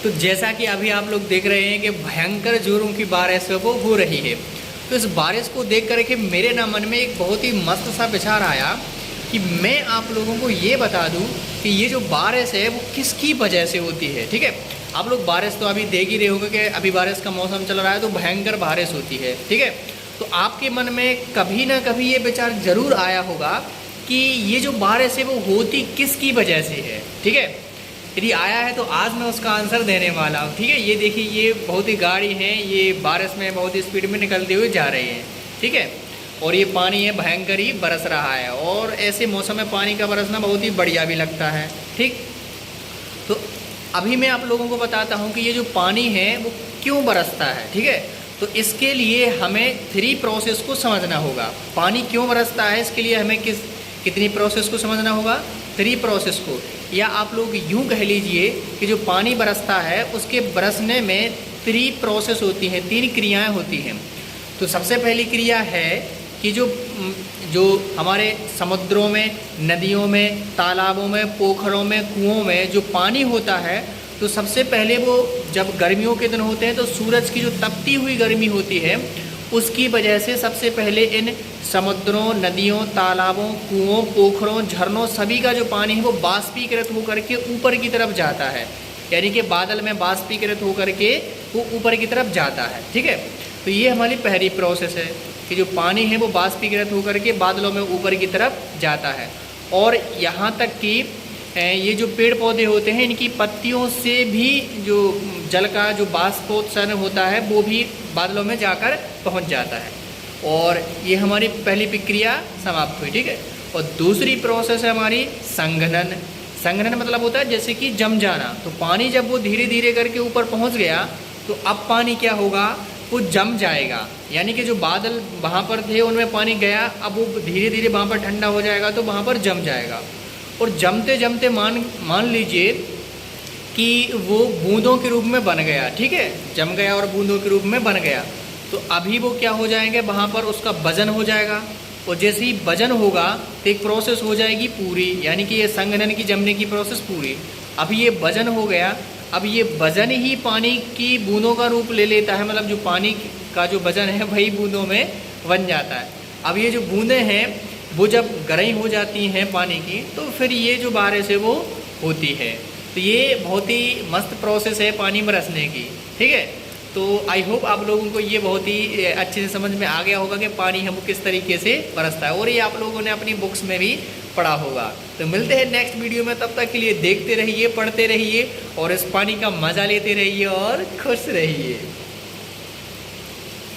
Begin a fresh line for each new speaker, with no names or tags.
तो जैसा कि अभी आप लोग देख रहे हैं कि भयंकर जोरों की बारिश वो हो रही है। तो इस बारिश को देख कर के मेरे ना मन में एक बहुत ही मस्त सा विचार आया कि मैं आप लोगों को ये बता दूं कि ये जो बारिश है वो किसकी वजह से होती है। ठीक है, आप लोग बारिश तो अभी देख ही रहे होंगे कि अभी बारिश का मौसम चल रहा है तो भयंकर बारिश होती है। ठीक है, तो आपके मन में कभी ना कभी ये विचार ज़रूर आया होगा कि ये जो बारिश है वो होती किसकी वजह से है। ठीक है, यदि आया है तो आज मैं उसका आंसर देने वाला हूँ। ठीक है, ये देखिए ये बहुत ही गाड़ी हैं, ये बारिश में बहुत ही स्पीड में निकलते हुए जा रहे हैं। ठीक है, और ये पानी है भयंकर ही बरस रहा है और ऐसे मौसम में पानी का बरसना बहुत ही बढ़िया भी लगता है। ठीक, तो अभी मैं आप लोगों को बताता हूँ कि ये जो पानी है वो क्यों बरसता है। ठीक है, तो इसके लिए हमें 3 प्रोसेस को समझना होगा। पानी क्यों बरसता है इसके लिए हमें कितनी प्रोसेस को समझना होगा? 3 प्रोसेस को, या आप लोग यूँ कह लीजिए कि जो पानी बरसता है उसके बरसने में 3 प्रोसेस होती हैं, 3 क्रियाएं होती हैं। तो सबसे पहली क्रिया है कि जो हमारे समुद्रों में, नदियों में, तालाबों में, पोखरों में, कुओं में जो पानी होता है, तो सबसे पहले वो जब गर्मियों के दिन होते हैं तो सूरज की जो तपती हुई गर्मी होती है उसकी वजह से सबसे पहले इन समुद्रों, नदियों, तालाबों, कुओं, पोखरों, झरनों सभी का जो पानी है वो बाष्पीकृत होकर के ऊपर की तरफ जाता है, यानी कि बादल में बाष्पीकृत होकर के वो ऊपर की तरफ जाता है। ठीक है, तो ये हमारी पहली प्रोसेस है कि जो पानी है वो बाष्पीकृत होकर के बादलों में ऊपर की तरफ जाता है। और यहाँ तक कि ये जो पेड़ पौधे होते हैं इनकी पत्तियों से भी जो जल का जो बाष्पोत्सर्जन होता है वो भी बादलों में जाकर पहुंच जाता है। और ये हमारी पहली प्रक्रिया समाप्त हुई। ठीक है, और दूसरी प्रोसेस है हमारी संघनन। संघनन मतलब होता है जैसे कि जम जाना। तो पानी जब वो धीरे धीरे करके ऊपर पहुंच गया तो अब पानी क्या होगा, वो जम जाएगा, यानी कि जो बादल वहाँ पर थे उनमें पानी गया, अब वो धीरे धीरे वहाँ पर ठंडा हो जाएगा तो वहाँ पर जम जाएगा। और जमते जमते मान लीजिए कि वो बूंदों के रूप में बन गया। ठीक है, जम गया और बूंदों के रूप में बन गया, तो अभी वो क्या हो जाएंगे, वहाँ पर उसका वजन हो जाएगा। और जैसे ही वजन होगा तो एक प्रोसेस हो जाएगी पूरी, यानी कि ये संघनन की जमने की प्रोसेस पूरी। अभी ये वजन हो गया, अब ये वजन ही पानी की बूंदों का रूप ले लेता है, मतलब जो पानी का जो वजन है वही बूंदों में बन जाता है। अब ये जो बूंदें हैं वो जब गरई हो जाती हैं पानी की तो फिर ये जो बारिश है वो होती है। तो ये बहुत ही मस्त प्रोसेस है पानी बरसने की। ठीक है, तो आई होप आप लोगों को ये बहुत ही अच्छे से समझ में आ गया होगा कि पानी हम किस तरीके से बरसता है, और ये आप लोगों ने अपनी बुक्स में भी पढ़ा होगा। तो मिलते हैं नेक्स्ट वीडियो में, तब तक के लिए देखते रहिए, पढ़ते रहिए और इस पानी का मज़ा लेते रहिए और खुश रहिए।